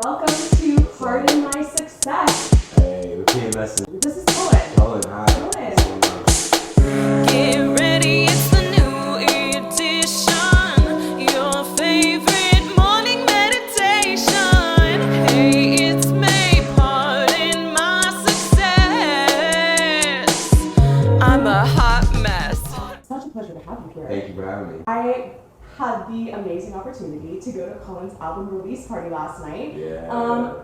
Welcome to Pardon My Success. Hey, we're PMS. This is Cullen. Cullen, hi. Cullen. Get ready, it's the new edition. Your favorite morning meditation. Hey, it's me, pardon my success. I'm a hot mess. Such a pleasure to have you here. Thank you for having me. I had the amazing opportunity to go to Cullen's album release party last night. Yeah.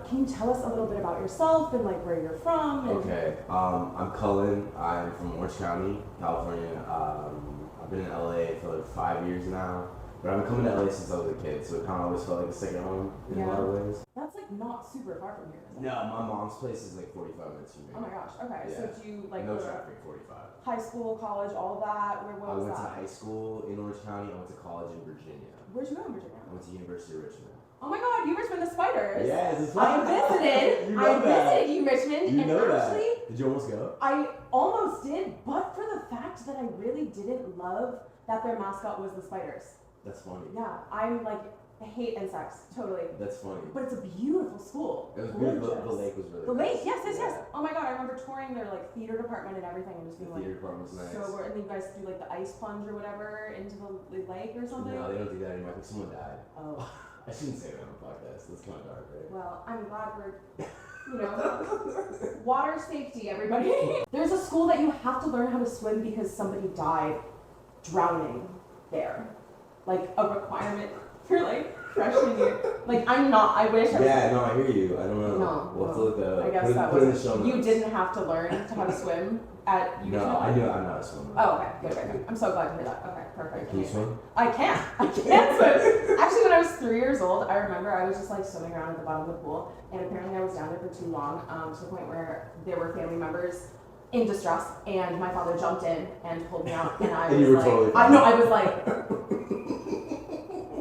Can you tell us a little bit about yourself and like where you're from? And Okay. I'm Cullen. I'm from Orange County, California. I've been in LA for like 5 years now. But I've been coming to LA since I was a kid, so it kind of always felt like a second home in a lot of ways. That's like not super far from here, is it? No, my mom's place is like 45 minutes from me. Oh my gosh. Okay. Yeah. So do you like No go to traffic, 45. high school, college, all of that? What I was went to that? high school in Orange County. I went to college in Virginia. Where'd you go in Virginia? I went to University of Richmond. Oh my God, you Richmond the Spiders. Yes, it's I visited. You know I that. visited you Richmond, You and know actually, that. Did you almost go? I almost did, but for the fact that I really didn't love that their mascot was the spiders. That's funny. Yeah, I'm like, I hate insects, totally. That's funny. But it's a beautiful school. It was Gorgeous. beautiful. The lake was really The lake, nice. yes. Oh my God, I remember touring their like theater department and everything, and just The being like, theater department was nice. so and you guys do like the ice plunge or whatever into the lake or something. No, they don't do that anymore. I think someone died. Oh, I shouldn't say that on the podcast. That's kind of dark, right? well, I'm glad we're, water safety, everybody. There's a school that you have to learn how to swim because somebody died drowning there. Like a requirement for like freshman year. Like I wish I was. Yeah, no, I hear you. I don't know. No, We'll have to look that up. I guess put that it in the was. show You notes. didn't have to learn how to swim at No, Richmond? I knew I'm not a swimmer. Oh, okay. Good. I'm so glad to hear that. Okay, perfect. Can you swim? I can swim. Actually, when I was 3 years old, I remember I was just like swimming around at the bottom of the pool, and apparently I was down there for too long, to the point where there were family members in distress, and my father jumped in and pulled me out, and I And was you were like, totally I fine. know, I was like,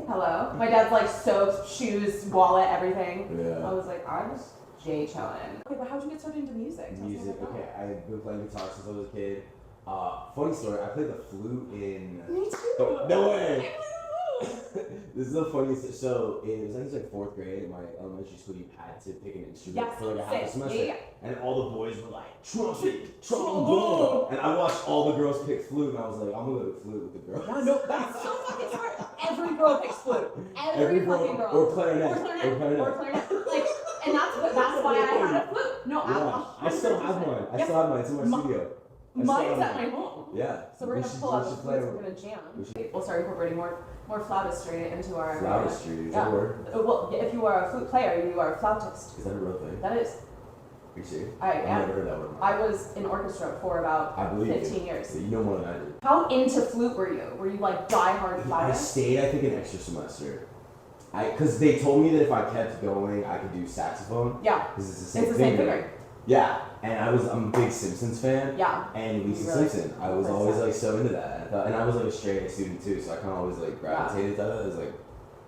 hello. My dad's like soaked, shoes, wallet, everything. I Yeah. was like, I was Jay chillin'. Okay, but how'd you get started into music? Tell us Music. about Okay, I've been playing guitar since I was a kid. Funny story. I played the flute in. that. Me too. No way. This is the funniest. So it was, I think it was like 4th grade. In my elementary school, you had to pick an instrument Yes, for like a half a same. semester, Yeah. and all the boys were like trumpet, trombone, and I watched all the girls pick flute, and I was like, I'm gonna go to flute with the girls. Yeah, no, that's so fucking smart. Every girl picks flute. Every fucking girl. or clarinet, Or clarinet. Like, and that's why I had a flute. No, Yeah, I still have one. I Yes. still have mine. It's in my studio. I still Mine's have at my mine. home. Yeah. So we're We gonna should- pull out we the should flutes. play We're gonna jam. we We'll start incorporating more flautistry into our. Flautistry, is that a word? Well, if you are a flute player, you are a flautist. Is that a real thing? That is. Are you serious? I I've am. never heard that word. I was in orchestra for about I believe 15 you. years. So you know more than I do. How into flute were you? Were you like diehard I flautist? stayed, I think, an extra semester. Because they told me that if I kept going, I could do saxophone. Yeah. Because it's the same It's the same thing. thing. Yeah. And I'm a big Simpsons fan. Yeah. And Lisa Really? Simpson. I was always like so into that. And I was like a straight A student too, so I kind of always like gravitated to that. I was like,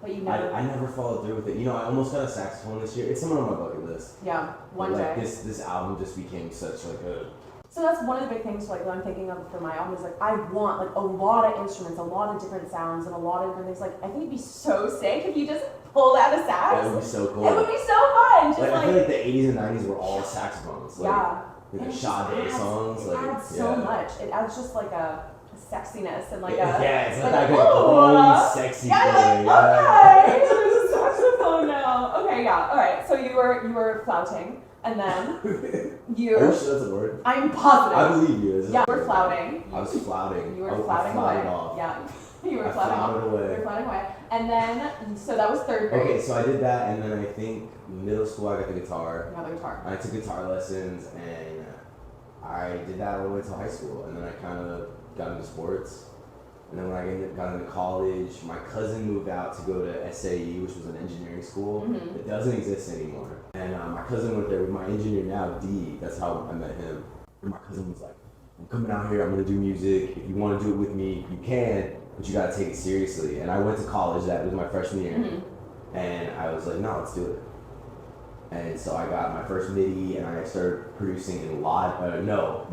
But you never. I never followed through with it. You know, I almost got a saxophone this year. It's somewhere on my bucket list. Yeah. One But, day. like, this album just became such like a. So that's one of the big things like that I'm thinking of for my album is like I want like a lot of instruments, a lot of different sounds, and a lot of different things. Like I think it'd be so sick if you just pulled out a sax. That would be so cool. It would be so fun. Just Like, I feel like the 80s and 90s were all saxophones. Like, yeah. Like And the it Sade just songs. It Like, adds so much. It adds just like a sexiness and like a. Yeah, it's like not that a, good. "Ooh." Sexy Yeah, feeling. like, okay. There's a saxophone now. Okay, yeah. All right. So you were flouting, and then you. Are you sure that's a word? I'm positive. I believe you. Yeah, you were flouting. I was flouting. You I were was flouting flouted away. off. Yeah. You were I flouting flouted You away. were flouting away. And then, so that was 3rd grade. Okay, so I did that, and then I think middle school I got the guitar. Now the guitar. I took guitar lessons, and I did that all the way to high school, and then I kind of got into sports. And then when I got into college, my cousin moved out to go to SAE, which was an engineering school. Mhm. It doesn't exist anymore. And my cousin went there with my engineer now, D. That's how I met him. And my cousin was like, I'm coming out here, I'm gonna do music. If you wanna do it with me, you can, but you gotta take it seriously. And I went to college, that was my freshman year. Mhm. And I was like, no, let's do it. And so I got my first MIDI, and I started producing in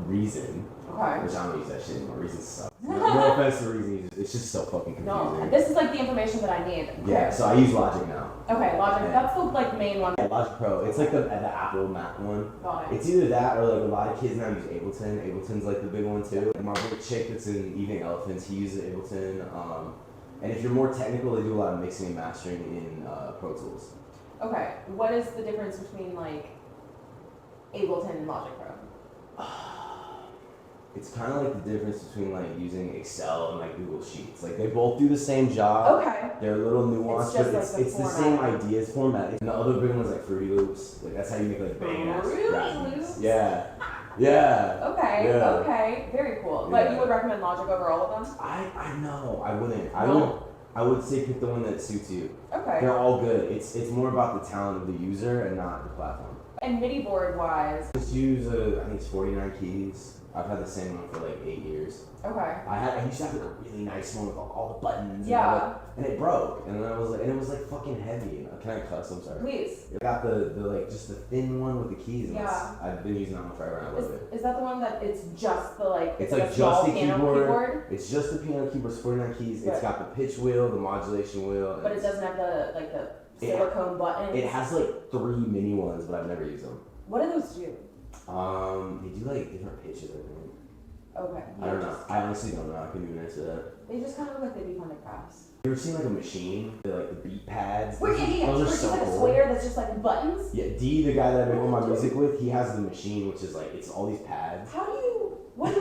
Reason. Okay. Which I don't use that shit anymore. Reason sucks. No offense to Reason, it's just so fucking confusing. No, this is like the information that I need. Yeah, so I use Logic now. Okay, Logic. Yeah. That's the like main one. Yeah, Logic Pro. It's like the Apple Mac one. Got it. It's either that or like a lot of kids now use Ableton. Ableton's like the big one too. My boy chick that's in Evening Elephants, he uses Ableton. And if you're more technical, they do a lot of mixing and mastering in Pro Tools. Okay, what is the difference between like Ableton and Logic Pro? It's kind of like the difference between like using Excel and like Google Sheets. Like they both do the same job. Okay. They're a little nuanced, It's just but like it's the the same format. ideas format. And the other big one is like Fruity Loops. Like that's how you make like bang ass Fruity rap beats. Loops? Yeah. Yeah. Okay, Yeah. okay, very cool. But Yeah. you would recommend Logic over all of them? I know. I wouldn't. No? I would say pick the one that suits you. Okay. They're all good. It's more about the talent of the user and not the platform. And MIDI board wise, Just use I think it's 49 keys. I've had the same one for like 8 years. okay. I used to have like a really nice one with all the buttons. Yeah. And it broke. And then I was like, and it was like fucking heavy. Can I cuss? I'm sorry. Please. I got the like just the thin one with the keys. And Yeah. I've been using that one forever and I love it. Is that the one that it's just the like It's like like a small just the piano keyboard. It's just the piano keyboard. It's 49 keys. Right. It's got the pitch wheel, the modulation wheel. and But it doesn't have the like the It- silicone buttons. It has like 3 mini ones, but I've never used them. What do those do? They do like different pitches, I think. Okay. I don't know. I honestly don't know. I couldn't even answer that. They just kind of look like they'd be fun to press. You ever seen like a machine? Like the beat pads? Where Those yeah, are where it's so just like a cool. square that's just like buttons. Yeah, D, the guy that I make all my music with, he has the machine, which is like, it's all these pads. How do you? What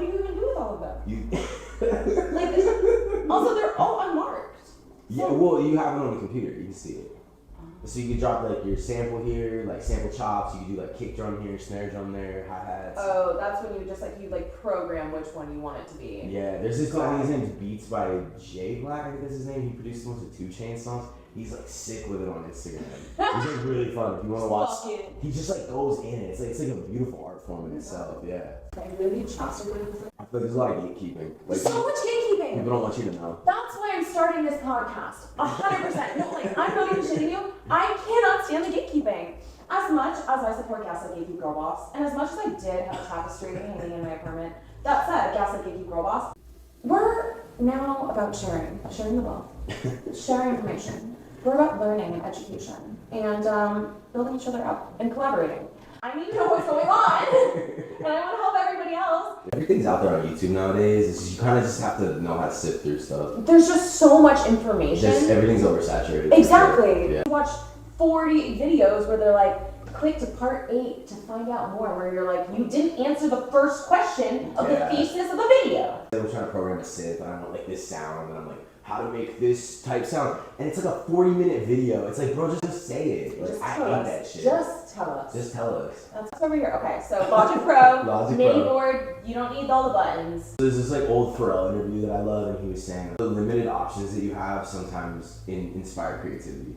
do you even do with all of them? You, Like, also, they're all unmarked. yeah, well, you have it on the computer. You can see it. So you can drop like your sample here, like sample chops. You can do like kick drum here, snare drum there, hi-hats. Oh, that's when you just like program which one you want it to be. Yeah, there's this guy, I think his name's Beats by Jay Black, I think that's his name. He produced a bunch of 2 Chainz songs. He's like sick with it on Instagram. He's like really fun if you want to watch. Fuck it. He just like goes in it. It's like a beautiful art form in itself. Yeah. I really chopstick with I feel like there's a lot of gatekeeping. Like so much gatekeeping. people don't want you to know. That's why I'm starting this podcast. 100%. No, like, I'm not even shitting you. I cannot stand the gatekeeping. As much as I support Gaslight Gatekeep Girl Boss, and as much as I did have a tapestry hanging in my apartment, that said, Gaslight Gatekeep Girl Boss, we're now about sharing the wealth, sharing information. We're about learning and education, and building each other up and collaborating. I need to know what's going on, and I want to help everybody else. Everything's out there on YouTube nowadays. It's just, you kind of just have to know how to sift through stuff. There's just so much information. Just everything's oversaturated. Exactly. Yeah. You watch 40 videos where they're like, click to part 8 to find out more, where you're like, you didn't answer the first question of Yeah. the thesis of the video. I'm trying to program a synth, and I don't like this sound, and I'm like, how to make this type sound, and it's like a 40-minute video. It's like, bro, just say it. Like, Just I tell hate us. that shit. Just tell us. Just tell us. That's over here. Okay, so Logic Pro, Logic MIDI Pro. board, you don't need all the buttons. There's this like old Pharrell interview that I love, and he was saying the limited options that you have sometimes inspire creativity.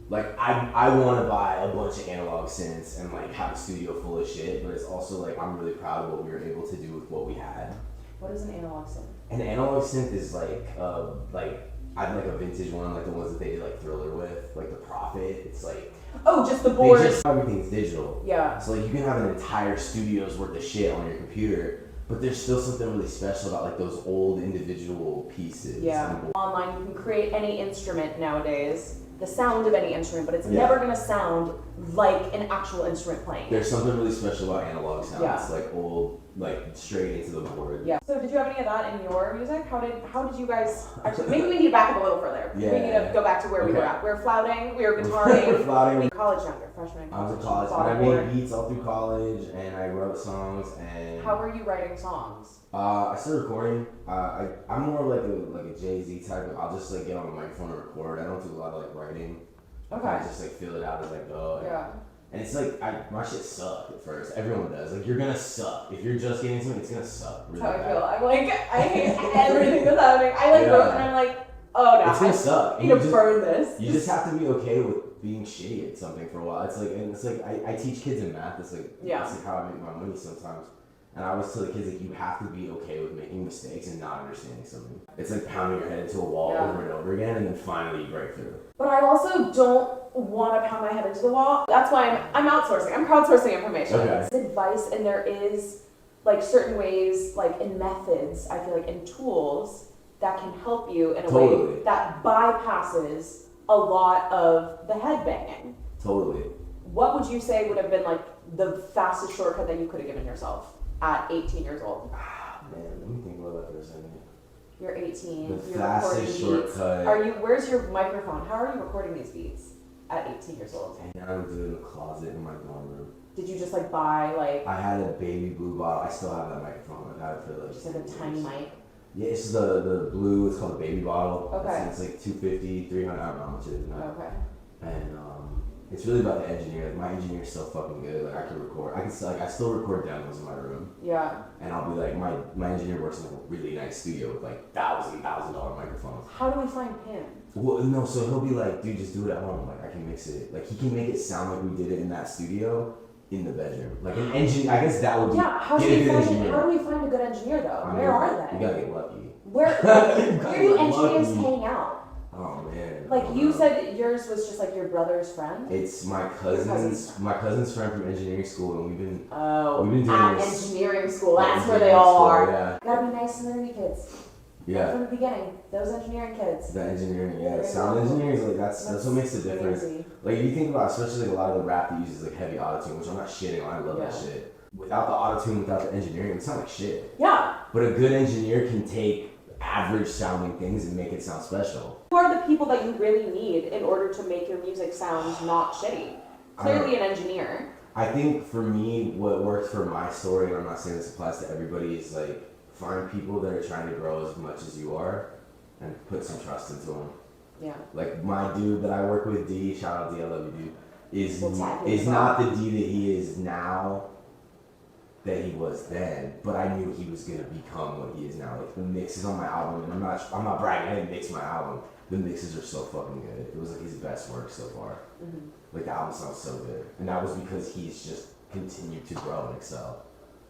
Like I want to buy a bunch of analog synths and like have a studio full of shit, but it's also like I'm really proud of what we were able to do with what we had. What is an analog synth? An analog synth is like I have like a vintage one, like the ones that they did like Thriller with, like the Prophet. It's like Oh, just the board. everything's digital. Yeah. So like you can have an entire studio's worth of shit on your computer, but there's still something really special about like those old individual pieces. Yeah. Online, you can create any instrument nowadays, the sound of any instrument, but it's Yeah. never gonna sound like an actual instrument playing. There's something really special about analog sound. Yeah. It's like old, like straight into the board. Yeah. So did you have any of that in your music? How did you guys actually? Maybe we need to back up a little further. Yeah. We need to go back to where we were Okay. at. We were flouting. We were We're guitaring. flouting. College younger, freshman. I was in college, and I made beats all through college, and I wrote songs, and How were you writing songs? I started recording. I'm more like a Jay-Z type. I'll just like get on the microphone and record. I don't do a lot of like writing. Okay. I just like feel it out as I go. Yeah. And it's like my shit sucked at first. Everyone does. Like you're gonna suck if you're just getting into it. It's gonna suck. Really That's how I bad. feel. I'm like, I hate everything that's happening. I like Yeah. wrote and I'm like, oh no, It's gonna I suck. need You to just- burn this. You just have to be okay with being shitty at something for a while. It's like I teach kids in math. It's like Yeah. It's like how I make my money sometimes. And I always tell the kids like you have to be okay with making mistakes and not understanding something. It's like pounding your head into a wall Yeah. over and over again, and then finally you break through. But I also don't want to pound my head into the wall. That's why I'm outsourcing. I'm crowdsourcing information. Okay. It's advice, and there is like certain ways, like in methods, I feel like in tools that can help you in a way Totally. that bypasses a lot of the headbanging. Totally. What would you say would have been like the fastest shortcut that you could have given yourself at 18 years old? Man, let me think about that for a second. You're 18. The you're fastest recording beats. shortcut. Where's your microphone? How are you recording these beats at 18 years old? And now I'm doing it in the closet in my dorm room. Did you just like buy like I had a baby blue bottle. I still have that microphone. I've had it for like just like a tiny mic? Yeah, it's the blue. It's called a baby bottle. Okay. It's like 250, 300. I don't know how much it is now. Okay. And it's really about the engineer. Like, my engineer's so fucking good. Like, I can record. I still record demos in my room. Yeah. And I'll be like, my engineer works in like a really nice studio with like $1,000 microphones. How do we find him? Well, no, so he'll be like, dude, just do it at home. Like, I can mix it. Like, he can make it sound like we did it in that studio in the bedroom. Like an engineer. I guess that would be. Yeah. How do we find a good engineer though? I mean, Where are they? You gotta get lucky. Where do engineers hang out? Oh man. Like you said, that yours was just like your brother's friend. It's my cousin's friend from engineering school, and we've been doing at this engineering school. That's where they all are. Yeah. Gotta be nice to the nerdy kids. Yeah. From the beginning, those engineering kids. The engineering, yeah. Sound engineering is like that's what makes the difference. Crazy. Like if you think about, especially like a lot of the rap that uses like heavy autotune, which I'm not shitting on. I love that shit. Without the autotune, without the engineering, it sounds like shit. Yeah. But a good engineer can take average sounding things and make it sound special. Who are the people that you really need in order to make your music sound not shitty? Clearly an engineer. I think for me, what worked for my story, and I'm not saying this applies to everybody, is like find people that are trying to grow as much as you are and put some trust into them. Yeah. Like my dude that I work with, D, shout out D, I love you, dude, is We'll not the D that he is now that he was then, but I knew he was gonna become what he is now. Like the mixes on my album, and I'm not bragging, I didn't mix my album. The mixes are so fucking good. It was like his best work so far. Mm-hmm. Like the album sounds so good, and that was because he's just continued to grow and excel.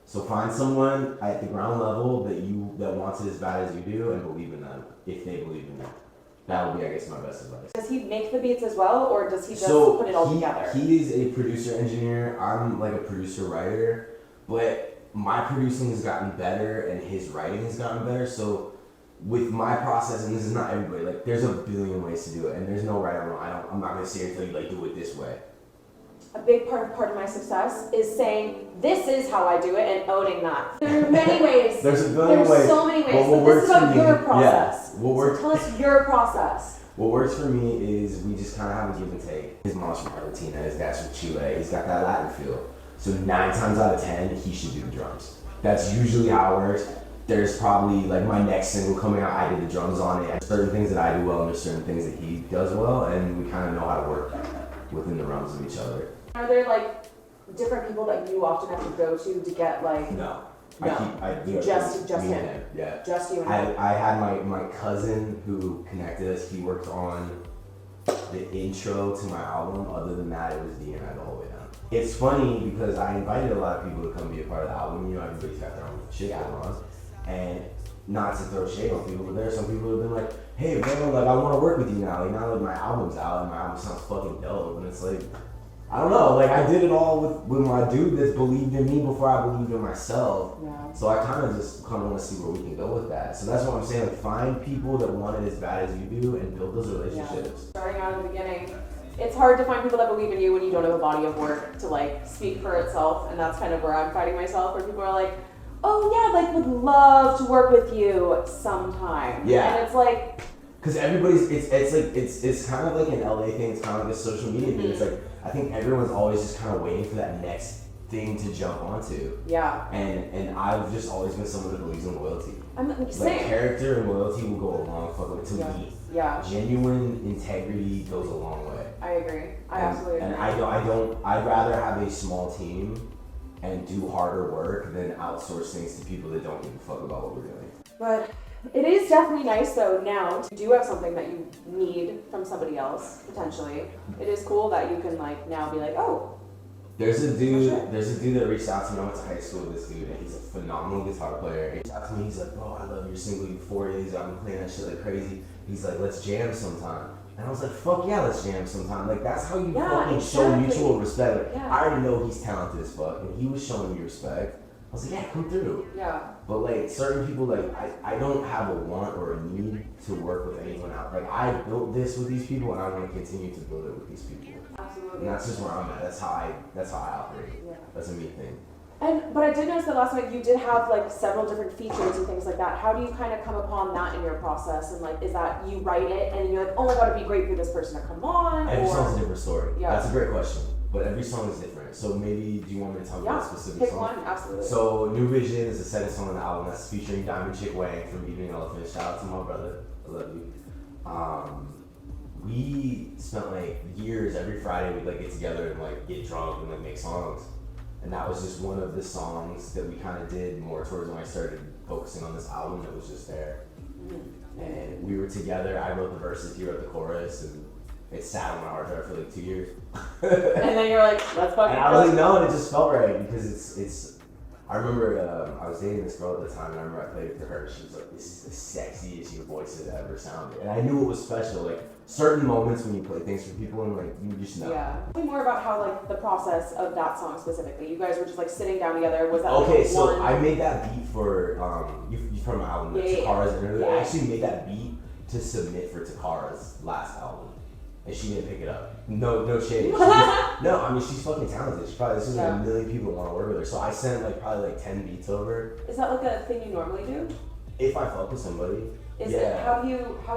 So find someone at the ground level that wants it as bad as you do, and believe in them if they believe in you. That would be, I guess, my best advice. Does he make the beats as well, or does he just put it all together? He is a producer engineer. I'm like a producer writer, but my producing has gotten better and his writing has gotten better. So with my process, and this is not everybody, like there's a billion ways to do it, and there's no right or wrong. I'm not gonna sit here and tell you like do it this way. A big part of my success is saying this is how I do it and owning that. There are many ways. There's a billion ways. There's so many ways. But this is about your process. Yeah. So tell us your process. What works for me is we just kind of have a give and take. His mom's from Argentina, his dad's from Chile. He's got that Latin feel. So 9 times out of 10, he should do the drums. That's usually how it works. There's probably like my next single coming out, I did the drums on it. There's certain things that I do well, and there's certain things that he does well, and we kind of know how to work within the realms of each other. Are there like different people that you often have to go to get like? No. No. Just him. him. Yeah. Just you and him. I had my cousin who connected us. He worked on the intro to my album. Other than that, it was D and I the whole way down. It's funny because I invited a lot of people to come be a part of the album. You know, everybody's got their own shit going on. And not to throw shade on people, but there are some people who have been like, hey, bro, like I want to work with you now. Like now that my album's out and my album sounds fucking dope. And it's like, I don't know, like I did it all with my dude that's believed in me before I believed in myself. Yeah. So I kind of want to see where we can go with that. So that's what I'm saying, like find people that want it as bad as you do and build those relationships. Yeah. Starting out at the beginning, it's hard to find people that believe in you when you don't have a body of work to like speak for itself, and that's kind of where I'm fighting myself, where people are like, oh yeah, like would love to work with you sometime. Yeah. And it's like, because everybody's, it's kind of like an LA thing, it's kind of like a social media thing. It's like, I think everyone's always just kind of waiting for that next thing to jump onto. Yeah. And I've just always been someone that believes in loyalty. I'm the same. Like character and loyalty will go a long fucking way to me. Yeah. Genuine integrity goes a long way. I agree. I absolutely agree. And I'd rather have a small team and do harder work than outsource things to people that don't give a fuck about what we're doing. But it is definitely nice though now to do have something that you need from somebody else, potentially. It is cool that you can like now be like, oh. There's a sure. dude that reached out to me. I went to high school with this dude and he's a phenomenal guitar player. He reached out to me, he's like, bro, I love your single Euphorias. I've been playing that shit like crazy. He's like, let's jam sometime. And I was like, fuck yeah, let's jam sometime. Like that's how you fucking show mutual respect. Like, Yeah. I already know he's talented as fuck and he was showing me respect. I was like, yeah, come through. Yeah. But like certain people, like I don't have a want or a need to work with anyone else. Like I built this with these people, and I want to continue to build it with these people. Absolutely. And that's just where I'm at. That's how I operate. Yeah. That's a me thing. But I did notice that last night you did have like several different features and things like that. How do you kind of come upon that in your process? And like, is that you write it and you're like, oh my god, it'd be great for this person to come on? Every or... song's a different story. Yeah. That's a great question. But every song is different. So maybe do you want me to talk about a specific pick song? one, absolutely. So New Vision is the second song on the album that's featuring Diamond Chick Wang from Evening Elephant. Shout out to my brother. I love you. We spent like years every Friday we'd like get together and like get drunk and like make songs. And that was just one of the songs that we kind of did more towards when I started focusing on this album that was just there. Mm-hmm. And we were together. I wrote the verses, he wrote the chorus, and it sat on my hard drive for like 2 years. And then you're like, let's fucking. And I really know, and it just felt right because it's. I remember I was dating this girl at the time, and I remember I played it for her. She was like, "This is the sexiest your voice has ever sounded," and I knew it was special. Like certain moments when you play things for people, and like you just know. Yeah. Tell me more about how like the process of that song specifically. You guys were just like sitting down together. Was that okay? Like, So one... I made that beat for you've heard my album, Takara's interlude. I actually made that beat to submit for Takara's last album. And she didn't pick it up. No shade. No, I mean she's fucking talented. This is like a million people want to work with her. So I sent like probably like 10 beats over. Is that like a thing you normally do? If I fuck with somebody. Is it how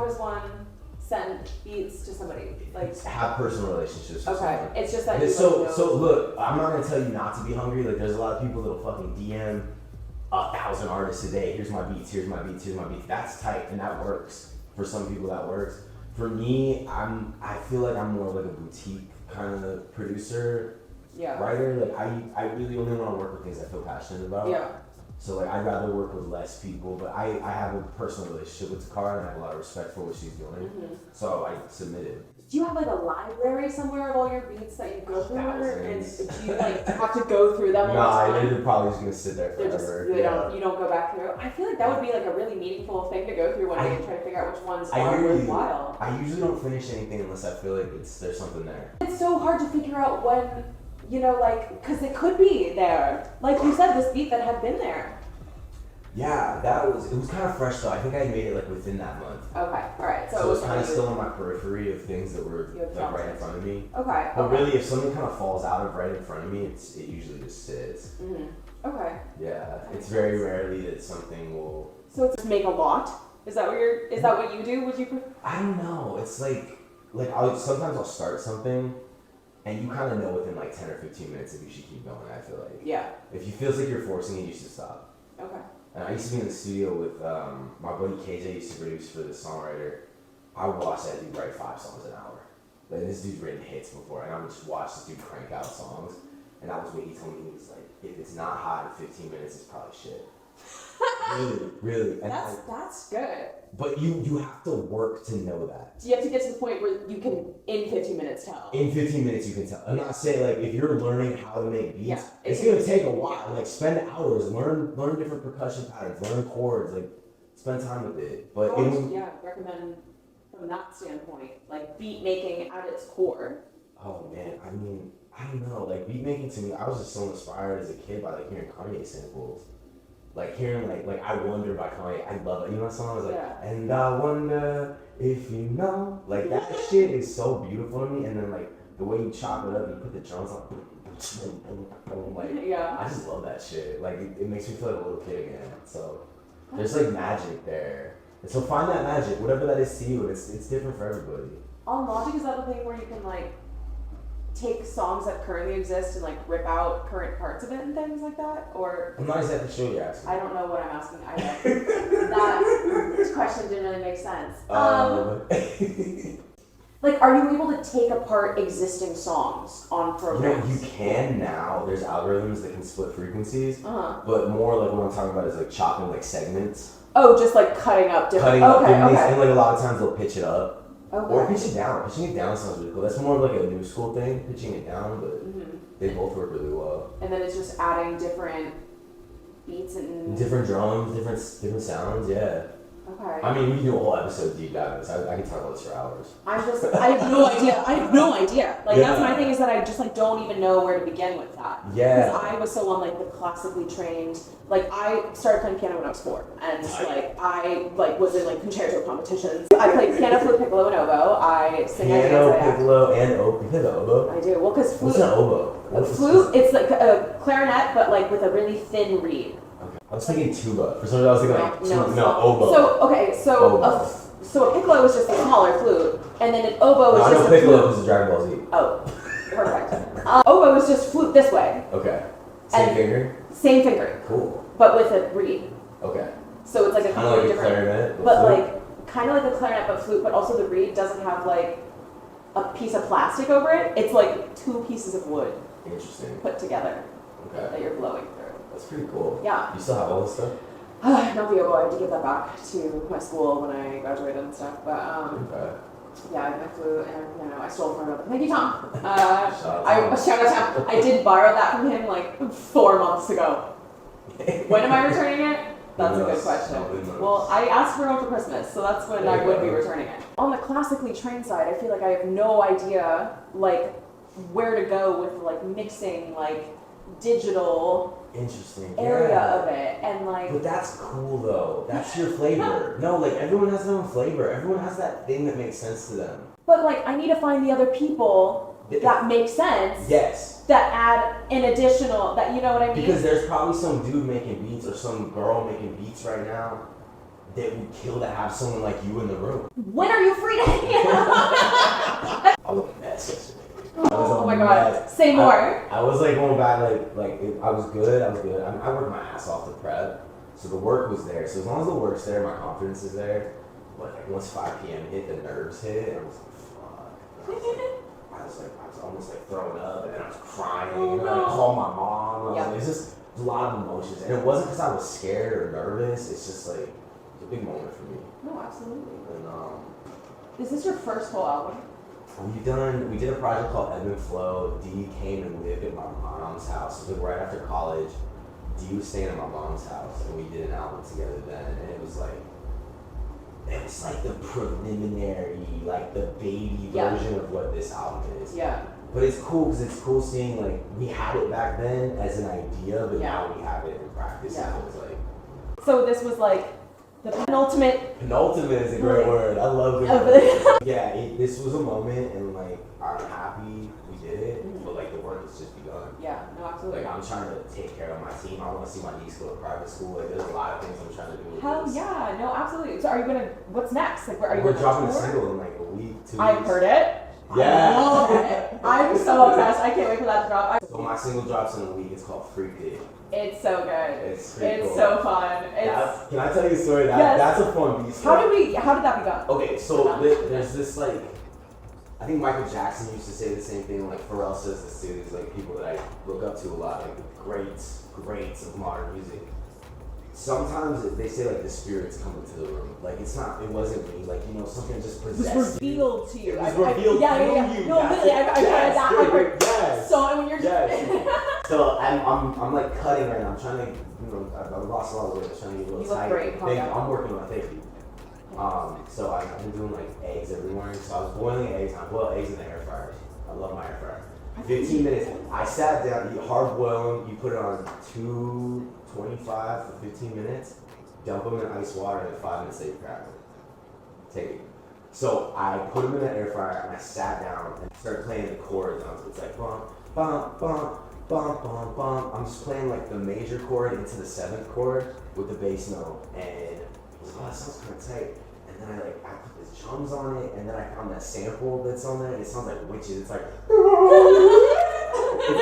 does one send beats to somebody? Like have personal relationships with okay. someone. It's just that you so look, I'm not gonna tell you not to be hungry. Like there's a lot of people that'll fucking DM 1,000 artists a day. Here's my beats, here's my beats, here's my beats. That's tight and that works. For some people that works. For me, I feel like I'm more like a boutique kind of producer, writer. Like I really only want to work with things I feel passionate about. Yeah. So like I'd rather work with less people, but I have a personal relationship with Takara and I have a lot of respect for what she's doing. Mm-hmm. So I submitted. Do you have like a library somewhere of all your beats that you go through, and do you like have to go through them all the time? They're probably just gonna sit there forever. You don't go back through. I feel like that would be like a really meaningful thing to go through one day and try to figure out which ones are worthwhile. I usually don't finish anything unless I feel like there's something there. It's so hard to figure out when, because it could be there. Like you said, this beat that had been there. Yeah, it was kind of fresh though. I think I made it like within that month. Okay, alright. So it's kind of still on my periphery of things that were like right in front of me. Okay. But really, if something kind of falls out of right in front of me, it usually just sits. Mm-hmm. Okay. Yeah, it's very rarely that something will. So it's make a lot. Is that what you do? Would you? I don't know. It's like sometimes I'll start something, and you kind of know within like 10 or 15 minutes if you should keep going. I feel like. Yeah. If you feels like you're forcing it, you should stop. Okay. And I used to be in the studio with my buddy KJ used to produce for this songwriter. I would watch that dude write 5 songs an hour. Like this dude's written hits before, and I would just watch this dude crank out songs. And that was what he told me. He was like, if it's not hot in 15 minutes, it's probably shit. Really. And that's good. But you have to work to know that. So you have to get to the point where you can, in 15 minutes, tell. In 15 minutes, you can tell. I'm not saying like if you're learning how to make beats, it's gonna take a while. Like spend hours, learn different percussion patterns, learn chords, like spend time with it. But recommend from that standpoint, like beat making at its core. Oh man, I mean, I don't know. Like beat making to me, I was just so inspired as a kid by like hearing Kanye samples. Like hearing like I Wonder by Kanye, I love it. You know that song? I was like, and I wonder if you know. Like that shit is so beautiful to me. And then like the way you chop it up, you put the drums on, like I just love that shit. Like it makes me feel like a little kid again. So there's like magic there. And so find that magic, whatever that is to you. It's different for everybody. On Logic, is that the thing where you can like take songs that currently exist and like rip out current parts of it and things like that? Or I'm not exactly sure you're asking. I don't know what I'm asking either. That question didn't really make sense. Like, are you able to take apart existing songs on programs? You can now. There's algorithms that can split frequencies, but more like what I'm talking about is like chopping like segments. Oh, just like cutting up different. And like a lot of times they'll pitch it up. Okay. Or pitch it down. Pitching it down sounds really cool. That's more of like a new school thing, pitching it down, but they both work really well. And then it's just adding different beats and different drums, different sounds, yeah. Okay. I mean, we can do a whole episode deep dive on this. I can talk about this for hours. I have no idea. I have no idea. Like, that's my Yeah. thing, is that I just, like, don't even know where to begin with that. Yeah. Because I was so on, like, the classically trained, like, I started playing piano when I was 4. And, like, I, like, was in, like, concerto competitions. I played piano, flute, piccolo, and oboe. I sing, I dance, Piano, I act. piccolo, and oboe. You play the oboe? I do. Well, because flute, What's an oboe? What's flute, it's like a clarinet, but, like, with a really thin reed. Okay. I was thinking tuba. For some reason, I was thinking like No, no, oboe. So, okay, so Oboe. so a piccolo is just a smaller flute, and then an oboe is No, I just know a piccolo flute. because of Dragon Ball Z. Oh, perfect. Oboe is just flute this way, Okay. Same And- finger? same fingering, Cool. but with a reed. Okay. So it's like a Kind of completely like a different. clarinet. But flute? like, kind of like a clarinet, but flute. But also the reed doesn't have like a piece of plastic over it. It's like 2 pieces of wood Interesting. put together Okay. that you're blowing through. That's pretty cool. Yeah. You still have all this stuff? Not the oboe. I had to give that back to my school when I graduated and stuff. But Okay. yeah, I have my flute and piano. I stole from another. Thank you, Tom. Shout out to Tom. I did borrow that from him like 4 months ago. When am I returning it? That's a good question. Well, I asked for one for Christmas, so that's when I would be returning it. On the classically trained side, I feel like I have no idea like where to go with like mixing like digital Interesting. area Yeah. of it and like. But that's cool though. That's your flavor. No, like everyone has their own flavor. Everyone has that thing that makes sense to them. But like, I need to find the other people that make sense. Yes. That add an additional, that, you know what I mean? Because there's probably some dude making beats or some girl making beats right now that would kill to have someone like you in the room. When are you free to hang out? I was a mess yesterday. Oh my god, say more. I was like going back, I was good. I worked my ass off to prep, so the work was there. So as long as the work's there, my confidence is there. But like once 5 p.m. hit, the nerves hit, and I was like, fuck. I was almost like throwing up, and then I was crying. Oh, and I no. called my mom. I was Yeah. like, it's just a lot of emotions, and it wasn't because I was scared or nervous. It's just like it's a big moment for me. No, absolutely. And Is this your first whole album? we did a project called Ebb and Flow. Dee came and lived at my mom's house. It was like right after college. Dee was staying at my mom's house, and we did an album together then. And it was like the preliminary, like the baby Yeah. version of what this album is. Yeah. But it's cool because it's cool seeing like we had it back then as an idea, but Yeah. now we have it in practice. Yeah. And it's like So this was like the penultimate. penultimate is a great word. I love Of it. it. Yeah, this was a moment, and like I'm happy we did it, but like the work has just begun. Yeah, no, absolutely. Like I'm trying to take care of my team. I want to see my niece go to private school. Like there's a lot of things I'm trying to do. With Hell this. yeah, no, absolutely. So are you gonna, what's next? Like, where are you We're gonna dropping a tour? single in like a week, 2 weeks. I've heard it. Yeah. I love it. I'm so obsessed. I can't wait for that to drop. So my single drops in a week. It's called Freaked It. It's so good. It's pretty cool. so fun. It's. Can I tell you a story? Yes. That's a fun beat. How did that begun? Okay, so there's this like, I think Michael Jackson used to say the same thing. Like Pharrell says this too. These like people that I look up to a lot, like the greats of modern music. Sometimes they say like the spirits come into the room. Like it wasn't me. Like something just It was possessed you. revealed to you. It was revealed yeah. through you. No, That's literally, it. I've heard that. I've heard. Yes. So when you're. Yes. So I'm like cutting right now. I'm trying to I've lost a lot of weight. I'm trying to get a little You look tight. great. I'm working on it. Thank you. So I've been doing like eggs every morning. So I was boiling eggs. I boil eggs in the air fryer. I love my air fryer. 15 minutes. I sat down. You hard boil them. You put it on 225 for 15 minutes. Dump them in ice water, and in 5 minutes they crack them. Take it. So I put them in the air fryer, and I sat down and started playing the chords. It's like bum bum bum bum bum bum. I'm just playing like the major chord into the 7th chord with the bass note, and I was like, oh, that sounds kind of tight. And then I put the drums on it, and then I found that sample that's on there, and it sounds like witches. It's like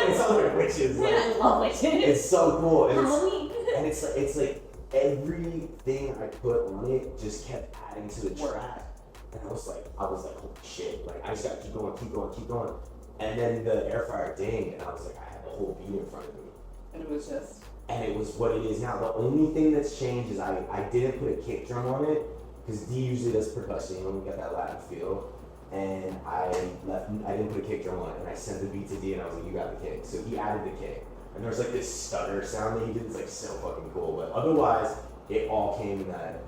it sounds like witches. Like, I love it. it's so cool, and Halloween. it's like everything I put on it just kept adding to the track, and I was like, holy shit! Like I just gotta keep going. And then the air fryer dinged, and I was like, I had the whole beat in front of me. And it was just. And it was what it is now. The only thing that's changed is I didn't put a kick drum on it, because D usually does percussion, we got that Latin feel. And I didn't put a kick drum on it, and I sent the beat to D, and I was like, you got the kick. So he added the kick. And there was like this stutter sound that he did, it's like so fucking cool. But otherwise, it all came in that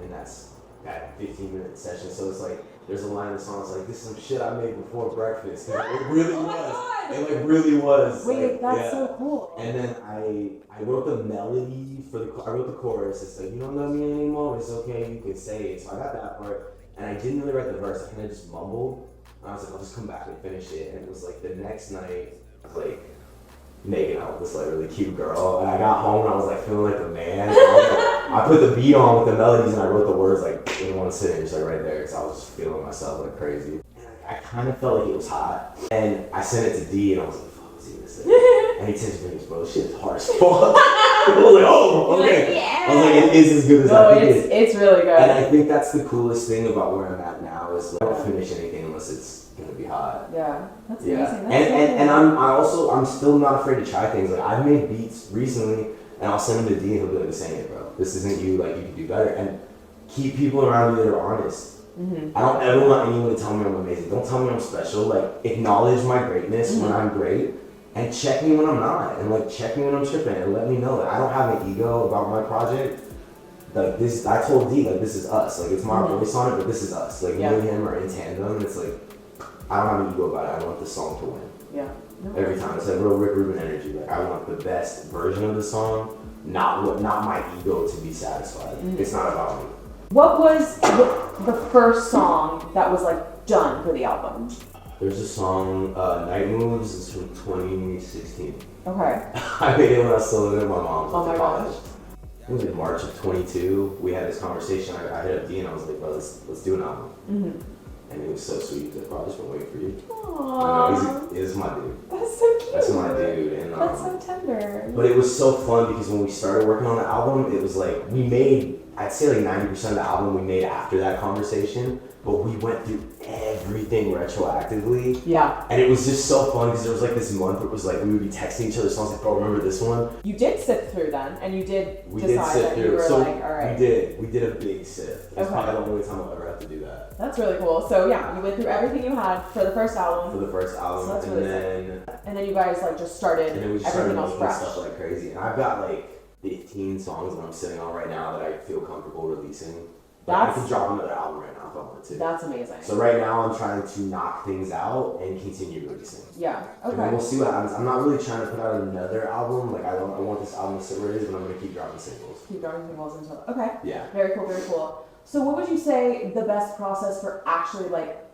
that 15-minute session. So it's like, there's a line in the song that's like, this is some shit I made before breakfast. It really Oh my was. God. It like really was. Wait, like, that's yeah. so cool. And then I wrote the melody I wrote the chorus. It's like, you don't love me anymore, it's okay, you can say it. So I got that part, and I didn't really write the verse. I kind of just mumbled. And I was like, I'll just come back and finish it. And it was like the next night, I was like making out with this like really cute girl. And I got home and I was like feeling like a man. So I put the beat on with the melodies and I wrote the words like in one sitting, just like right there. So I was just feeling myself like crazy. And I kind of felt like it was hot. And I sent it to D and I was like, fuck, what's he gonna say? And he texted me, bro, this shit's hard as fuck. I was like, oh, okay. Like, yeah. I was like, it is as good as I think it is. It's really good. And I think that's the coolest thing about where I'm at now is like, I don't finish anything unless it's gonna be hot. Yeah, that's Yeah, amazing. That's and I'm still not afraid to try things. Like I've made beats recently, and I'll send them to D, and he'll be like, "This ain't it, bro. This isn't you. Like you can do better." And keep people around you that are honest. Mm-hmm. I don't ever want anyone to tell me I'm amazing. Don't tell me I'm special. Like acknowledge my greatness when I'm great, and check me when I'm not, and like check me when I'm tripping, and let me know that I don't have an ego about my project. Like this, I told D like this is us. Like it's my voice on it, but this is us. Like me and him are in tandem. And it's like. I don't have an ego about it. I want the song to win. Yeah. No. Every time. It's like real Rick Rubin energy. Like I want the best version of the song, not my ego to be satisfied. It's not about me. What was the first song that was like done for the album? There's a song, Night Moves. It's from 2016. Okay. I made it when I was still living at my mom's. Oh my college. gosh. It was in March of 22. We had this conversation. I hit up D and I was like, bro, let's do an album. Mm-hmm. And it was so sweet. He was like, bro, I've just been waiting for you. Aww. I know, he's my dude. That's so cute. That's my dude. And, That's so tender. But it was so fun because when we started working on the album, it was like we made, I'd say like 90% of the album we made after that conversation, but we went through everything retroactively. Yeah. And it was just so fun because there was like this month where it was like we would be texting each other songs like, bro, remember this one? You did sift through then, and you did We decide did that sift you through. were So like, all right. we did a big sift. It was Okay. probably the only time I'll ever have to do that. That's really cool. So yeah, you went through everything you had for the first album. For the first album. So that's and really then And then you guys like just started And then we just started everything else making fresh. stuff like crazy. And I've got like 15 songs that I'm sitting on right now that I feel comfortable releasing. But I could drop another album right now if I wanted to. That's amazing. So right now I'm trying to knock things out and continue releasing. Yeah. And then Okay. we'll see what happens. I'm not really trying to put out another album. Like I want this album to sit where it is, but I'm gonna keep dropping singles. Keep dropping singles until. Okay. Yeah. Very cool. Very cool. So what would you say the best process for actually like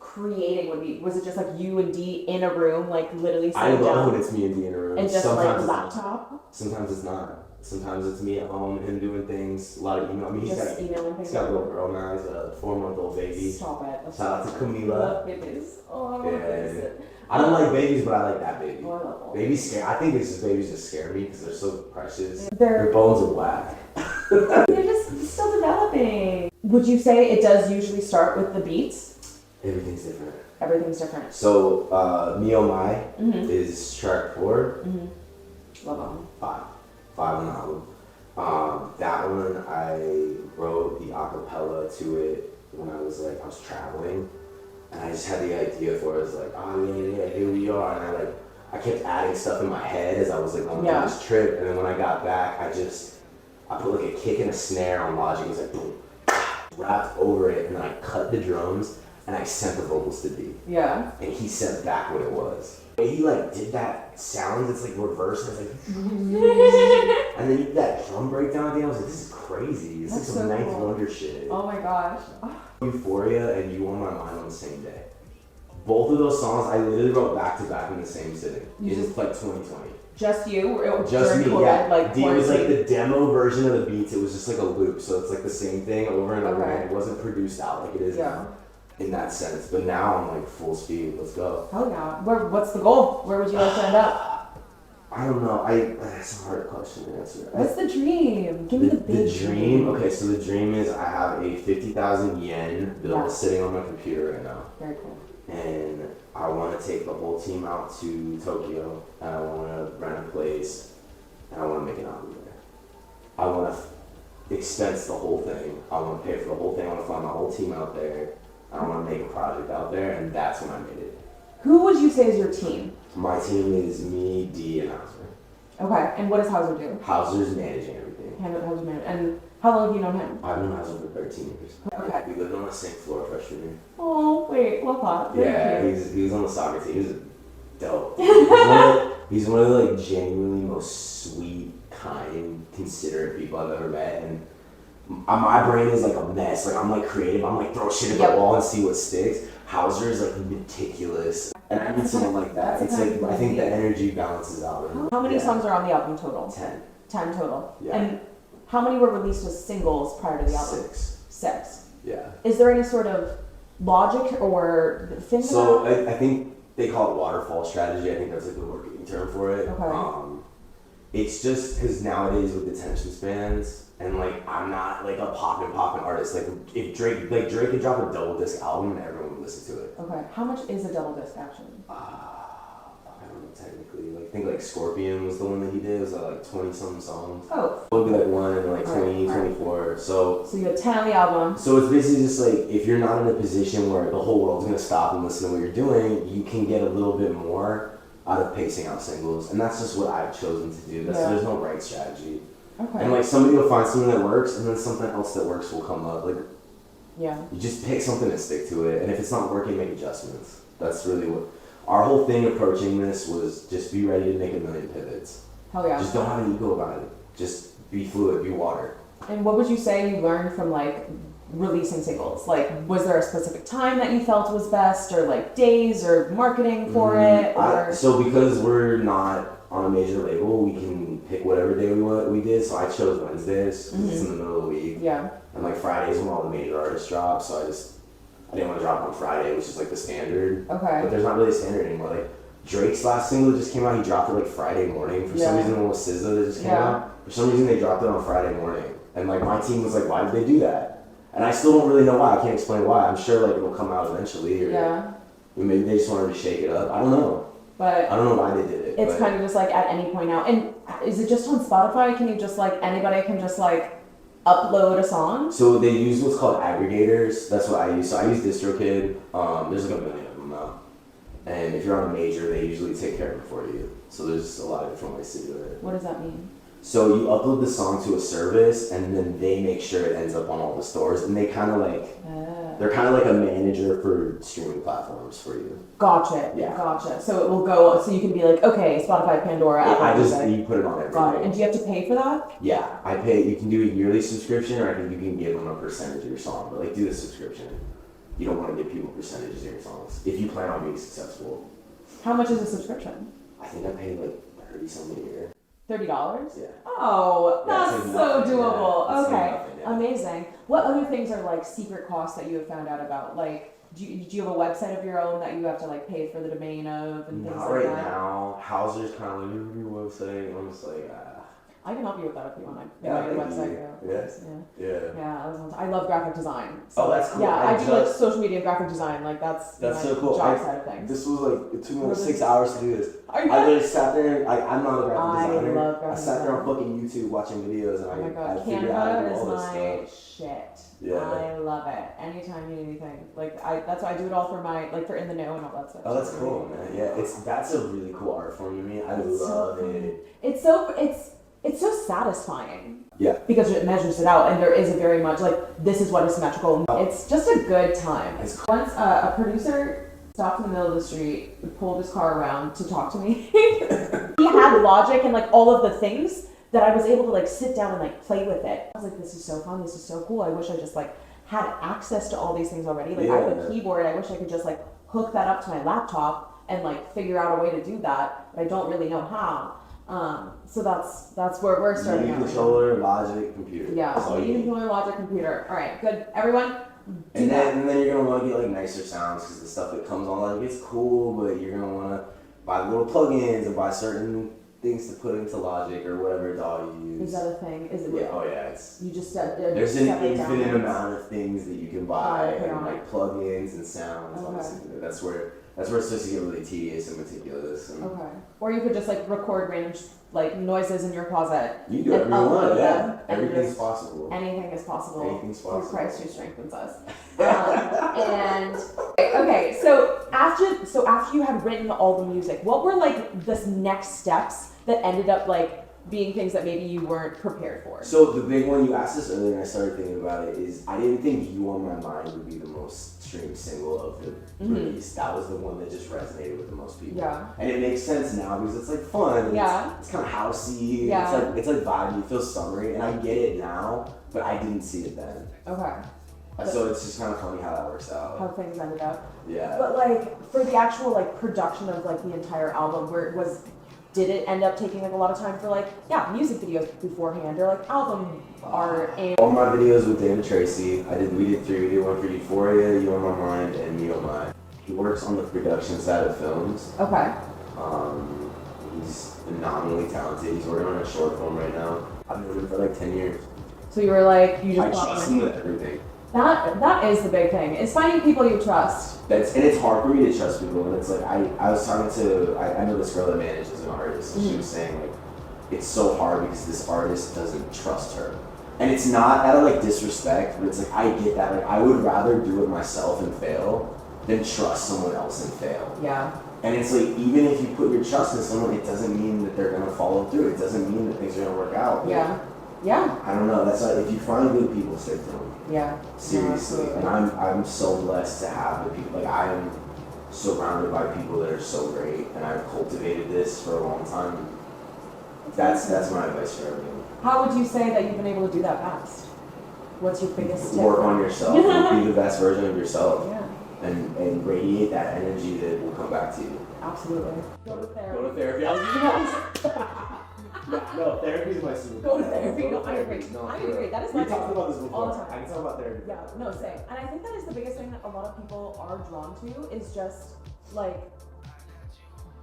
creating would be? Was it just like you and D in a room, like literally I sitting love down when it's me and D in a room. and just Sometimes like it's laptop? Sometimes it's not. Sometimes it's me at home, him doing things, a lot of email. I mean, he's Just emailing he's things. got a little girl now. He's a 4-month-old baby. Stop it. Shout out to I Camila. love babies. Oh, I love Yeah. babies. I don't like babies, but I like that baby. Oh, I love all Babies scare. I think it's just babies just scare me because they're so precious. They're Their bones are whack. They're just still developing. Would you say it does usually start with the beats? Everything's different. Everything's different. So, Me Oh My Mm-hmm. is track 4. Mm-hmm. Love them. 5 on the album. That one I wrote the acapella to it when I was traveling, and I just had the idea for it. It was like, oh yeah, here we are, and I kept adding stuff in my head as I was like on this trip, and then when I got back, I put like a kick and a snare on Logic. It was like boom, rapped over it, and then I cut the drums and I sent the vocals to D. Yeah. And he sent back what it was. And he did that sound, it's like reverse, and it's like and then you did that drum breakdown at the end. I was like, this is crazy. It's That's like some so Ninth cool. Wonder shit. Oh my gosh. Euphoria and You On My Mind on the same day. Both of those songs I literally wrote back to back in the same sitting. You It was like 2020. Just you? Or it was Just during me, COVID, yeah. like it was like quarantine? the demo version of the beats. It was just like a loop, so it's like the same thing over and over Okay. again. It wasn't produced out like it is Yeah. in that sense. But now I'm like full speed. Let's go. Hell yeah. What's the goal? Where would you like to end up? I don't know. That's a hard question to answer. What's the dream? Give me the big dream. Okay, so the dream is I have a 50,000 yen bill Yeah. sitting on my computer right now, Very cool. and I want to take the whole team out to Tokyo, and I want to rent a place, and I want to make an album there. I want to expense the whole thing. I want to pay for the whole thing. I want to fly my whole team out there. I want to make a project out there, and that's when I made it. Who would you say is your team? My team is me, D, and Hauser. Okay. And what does Hauser do? Hauser's managing everything. Hauser man. And How long have you known him? I've known Hazel for 13 years. Okay. We lived on the same floor freshman year. Oh, wait, love that. Very Yeah, cute. he was on the soccer team. He was dope. He's one of the like genuinely most sweet, kind, considerate people I've ever met. And my brain is like a mess. Like I'm like creative. I'm like throw shit at the wall and see what sticks. Hauser is like meticulous. And I need someone like that. It's like I think the energy balances out. How many songs are on the album total? 10. 10 total. Yeah. And how many were released as singles prior to the album? 6. 6. Yeah. Is there any sort of logic or thing So about it? I think they call it waterfall strategy. I think that's like the marketing term for it. Okay. It's just because nowadays with attention spans and like I'm not like a poppin' artist. Like if Drake could drop a double disc album and everyone would listen to it. Okay. How much is a double disc actually? I don't know technically. Like I think like Scorpion was the one that he did. It was like 20 something songs. Oh. It would be like 1 and like 20, Right. 24. So So you had 10 on the album. So it's basically just like if you're not in a position where the whole world's gonna stop and listen to what you're doing, you can get a little bit more out of pacing out singles, and that's just what I've chosen to do. There's no right strategy, Okay. and like somebody will find something that works, and then something else that works will come up. Like Yeah. you just pick something and stick to it, and if it's not working, make adjustments. That's really what our whole thing approaching this was. Just be ready to make a million pivots. Hell yeah. Just don't have an ego about it. Just be fluid, be water. And what would you say you learned from like releasing singles? Like, was there a specific time that you felt was best, or like days, or marketing for it, or? So because we're not on a major label, we can pick whatever day we did. So I chose Wednesdays because it's in the middle of the week, Yeah. and like Fridays when all the major artists drop. So I didn't want to drop on Friday, which is like the standard. Okay. But there's not really a standard anymore. Like Drake's last single that just came out, he dropped it like Friday morning. For some Yeah. reason, it was SZA that just came Yeah. out. For some reason, they dropped it on Friday morning, and like my team was like, "Why did they do that?" And I still don't really know why. I can't explain why. I'm sure like it'll come out eventually, or Yeah. maybe they just wanted to shake it up. I don't know. But I don't know why they did it. it's but kind of just like at any point now. And is it just on Spotify? Can you just like anybody can just like upload a song? So they use what's called aggregators. That's what I use. So I use DistroKid. There's like a million of them now. And if you're on a major, they usually take care of it for you. So there's a lot of different ways to do it. What does that mean? So you upload the song to a service, and then they make sure it ends up on all the stores. And they kind of like, they're kind of like a manager for streaming platforms for you. Gotcha. Yeah. Gotcha. So it will go. So you can be like, okay, Spotify, Pandora, Apple Music. You put it on everything. Got it. And do you have to pay for that? Yeah, I pay. You can do a yearly subscription, or I think you can give them a percentage of your song. But like, do the subscription. You don't want to give people percentages of your songs if you plan on being successful. How much is a subscription? I think I paid like 30 something a year. $30? Yeah. Oh, Yeah, that's it's like so nothing, doable. yeah. It's like Okay, nothing, yeah. amazing. What other things are like secret costs that you have found out about? Like, do you have a website of your own that you have to like pay for the domain of and things Not like right that? now. Hauser's kind of like your website. I'm just like, I can help you with that if you want. Yeah, Your thank website. you. Yeah. Yes. Yeah. yeah. Yeah, I love graphic design. Oh, that's cool. Yeah, I do like just- social media graphic design. Like that's my so cool. job side of things. This was like, it took me like Really? 6 hours to do this. Are you? I literally sat there, I'm not a graphic I designer. love I graphic sat there on design. fucking YouTube watching videos, and Oh my I god, figured out how to Canva do is all this my stuff. shit. Yeah. I love it. Anytime you need anything, like that's why I do it all for my like for in the know and all that stuff. Oh, that's cool, man. Yeah, that's a really cool art form to me. I It's so love fun. it. It's so satisfying. Yeah. Because it measures it out, and there is a very much like this is what is symmetrical. It's just a good time. It's Once a producer stopped in the middle of the street, pulled his car around to talk to me. He had Logic and like all of the things that I was able to like sit down and like play with it. I was like, this is so fun. This is so cool. I wish I just like had access to all these things already. Like I have a Yeah. keyboard. I wish I could just like hook that up to my laptop and like figure out a way to do that, but I don't really know how. So that's where we're starting MIDI out. controller, Logic, computer. Yeah, That's all so you you need. controller, Logic, computer. All right, good. Everyone, do And that. then you're gonna want to get like nicer sounds because the stuff that comes on Logic is cool, but you're gonna want to buy little plugins and buy certain things to put into Logic or whatever DAW you use. Is that a thing? Is it? Yeah, oh yeah, it's You just there's an separate infinite downloads. amount of things that you can buy Right, and right. like plugins and sounds. Okay. Obviously, that's where it starts to get really tedious and meticulous. And Okay. Or you could just like record random like noises in your closet. you do And whatever you want. upload Yeah, them and everything's just- possible. Anything is possible. Anything's Through possible. Christ who strengthens us. And okay, so after you had written all the music, what were like the next steps that ended up like being things that maybe you weren't prepared for? So the big one, you asked this earlier and I started thinking about it, is I didn't think You On My Mind would be the most streamed single of the release. That was the one that just resonated with the most people. Yeah. And it makes sense now because it's like fun. Yeah. It's kind of housey. Yeah. It's like vibey. It feels summery. And I get it now, but I didn't see it then. Okay. So it's just kind of funny how that works out. How things ended up. Yeah. But like for the actual like production of like the entire album, did it end up taking like a lot of time for like music videos beforehand or like album art and all my videos with David Tracy, we did 3. We did one for Euphoria, You On My Mind, and Me Oh My. He works on the production side of films. Okay. He's phenomenally talented. He's working on a short film right now. I've known him for like 10 years. So you were like I trust him with everything. That is the big thing. It's finding people you trust. And it's hard for me to trust people, and it's like I was talking to I know this girl that manages an artist, and she was saying like it's so hard because this artist doesn't trust her, and it's not out of like disrespect, but it's like I get that, like I would rather do it myself and fail than trust someone else and fail. Yeah. And it's like even if you put your trust in someone, it doesn't mean that they're gonna follow through. It doesn't mean that things are gonna work out. Yeah. Yeah. I don't know. That's why if you find good people, stick to them. Yeah. Seriously, and I'm so blessed to have the people. Like I am surrounded by people that are so great, and I've cultivated this for a long time. That's my advice for everyone. How would you say that you've been able to do that fast? What's your biggest tip? Work on yourself. Be the best version of yourself. Yeah. And radiate that energy that will come back to you. Absolutely. Go to therapy. Go to therapy. I was No, therapy is my superpower. Go to therapy. No, I agree. No, I agree. That is we my talked thing. about this before. All the time. I can talk about therapy. Yeah, no, same. And I think that is the biggest thing that a lot of people are drawn to is just like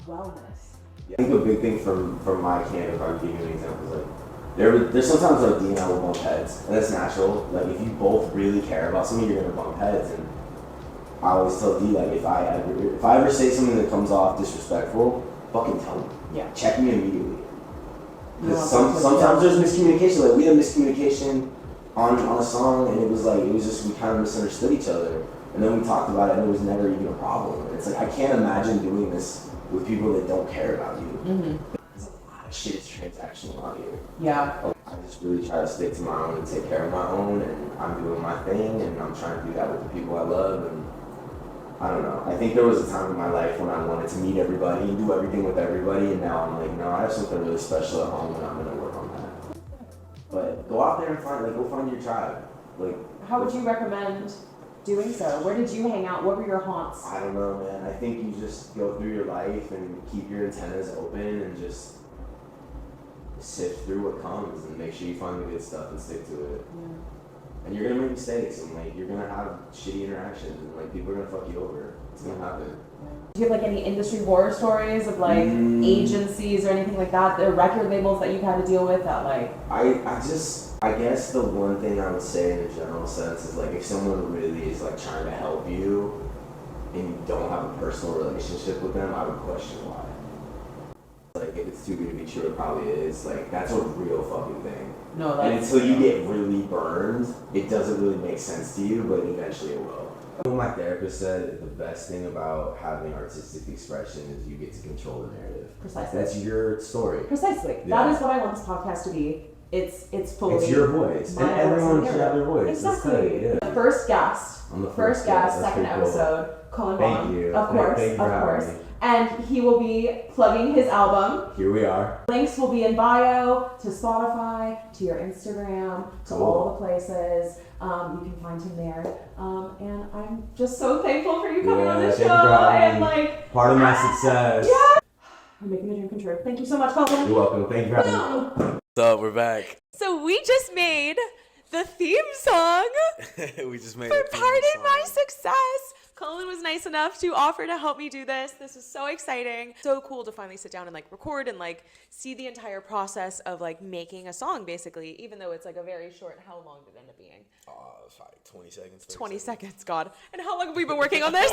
wellness. Yeah. I think a big thing from my camp, if I could give you an example, is like there's sometimes like D and I will bump heads, and that's natural. Like if you both really care about something, you're gonna bump heads. And I always tell D like if I ever say something that comes off disrespectful, fucking tell me. Yeah. Check me immediately. Because No, sometimes there's miscommunication. Like we had miscommunication on a song, and it was just we kind of misunderstood each other, and then we talked about it, and it was never even a problem. And it's like I can't imagine doing this with people that don't care about you. Mm-hmm. There's a lot of shit is transactional out here. Yeah. I just really try to stick to my own and take care of my own, and I'm doing my thing, and I'm trying to do that with the people I love. And I don't know. I think there was a time in my life when I wanted to meet everybody and do everything with everybody, and now I'm like, no, I have something really special at home, and I'm gonna work on that. But go out there and go find your tribe. Like, How would you recommend doing so? Where did you hang out? What were your haunts? I don't know, man. I think you just go through your life and keep your antennas open and just sift through what comes and make sure you find the good stuff and stick to it. Yeah. And you're gonna make mistakes and like you're gonna have shitty interactions and like people are gonna fuck you over. It's gonna happen. Do you have like any industry horror stories of like agencies or anything like that? The record labels that you've had to deal with that like I guess the one thing I would say in a general sense is like if someone really is like trying to help you and you don't have a personal relationship with them, I would question why. Like if it's too good to be true, it probably is. Like that's a real fucking thing. no And that's until you get really burned, it doesn't really make sense to you, but eventually it will. My therapist said the best thing about having artistic expression is you get to control the narrative. Precisely. That's your story. Precisely. Yeah. That is what I want this podcast to be. It's fully It's your voice. And my everyone voice should have their voice. Exactly. It's tight, yeah. The first guest. I'm the First guest. guest, That's second pretty cool. episode, Cullen Thank Bonham. you. Of course, Thank you of for course. having me. And he will be plugging his album. Here we are. Links will be in bio, to Spotify, to your Instagram, to Cool. all the places. You can find him there. And I'm just so thankful for you coming on the thank show. you for having And me. like, Part of my success. yeah. You're making a dream come true. Thank you so much, Cullen. You're welcome. Thank you for having me. What's up? We're back. So we just made the theme song We just made for a theme Pardon song. My Success. Cullen was nice enough to offer to help me do this. This is so exciting. So cool to finally sit down and like record and like see the entire process of like making a song basically, even though it's like a very short, how long did it end up being? It's like 20 seconds. 20 seconds, God. And how long have we been working on this?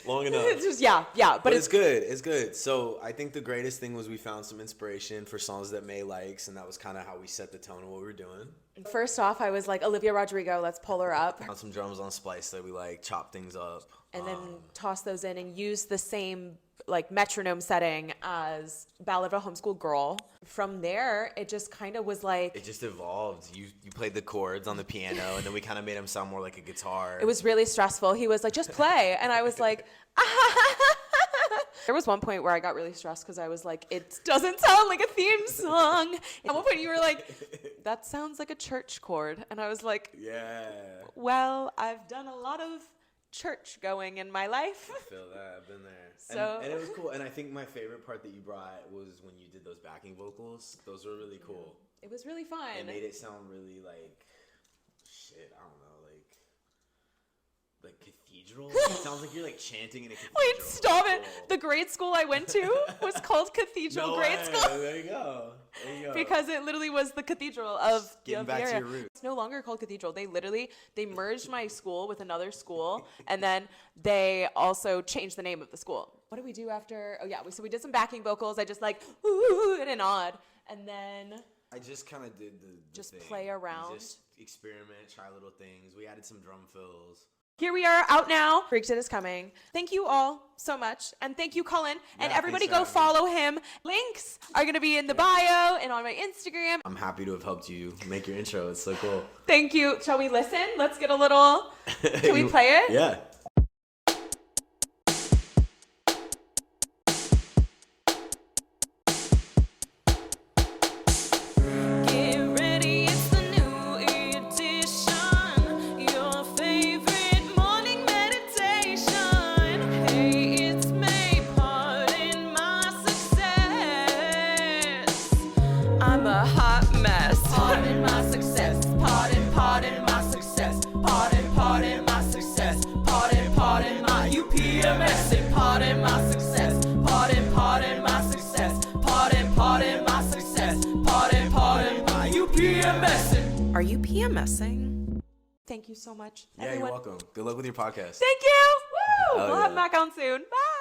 Long enough. It's just, yeah. But it's good. It's good. So I think the greatest thing was we found some inspiration for songs that May likes, and that was kind of how we set the tone of what we were doing. First off, I was like, Olivia Rodrigo, let's pull her up. Found some drums on Splice that we like, chop things up. and then toss those in and use the same like metronome setting as Ballad of a Homeschool Girl. From there, it just kind of was like... It just evolved. You played the chords on the piano, and then we kind of made him sound more like a guitar. It was really stressful. He was like, just play. And I was like, There was one point where I got really stressed because I was like, it doesn't sound like a theme song. At one point you were like, that sounds like a church chord. And I was like, yeah. Well, I've done a lot of church going in my life. I feel that. I've been there. So and it was cool. And I think my favorite part that you brought was when you did those backing vocals. Those were really cool. It was really fun. It made it sound really like, shit, I don't know, like cathedral? It sounds like you're like chanting in a cathedral. Wait, stop it. Cool. The grade school I went to was called Cathedral No Grade way. School. There you go. There you go. Because it literally was the cathedral of Getting the back to area. your roots. It's no longer called Cathedral. They merged my school with another school, and then they also changed the name of the school. What did we do after? Oh yeah, so we did some backing vocals. I just like ooh and an odd, and then I just kind of did the just thing. play around. You just experiment, try little things. We added some drum fills. Here we are out now. Freaks It is coming. Thank you all so much. And thank you, Cullen. And Yeah, everybody thanks go for having follow him. Links are going to be in the bio and on my Instagram. I'm happy to have helped you make your intro. It's so cool. Thank you. Shall we listen? Let's get a little... Can we play it? Yeah. I'm a hot mess. Pardon my success. Pardon my success. Pardon my success. Pardon my UPMS. Pardon my success. Pardon my success. Pardon my success. Pardon my UPMS. Are you PMSing? Thank you so much, Yeah, everyone. you're welcome. Good luck with your podcast. Thank you. Woo! Hell We'll yeah. have him back on soon. Bye.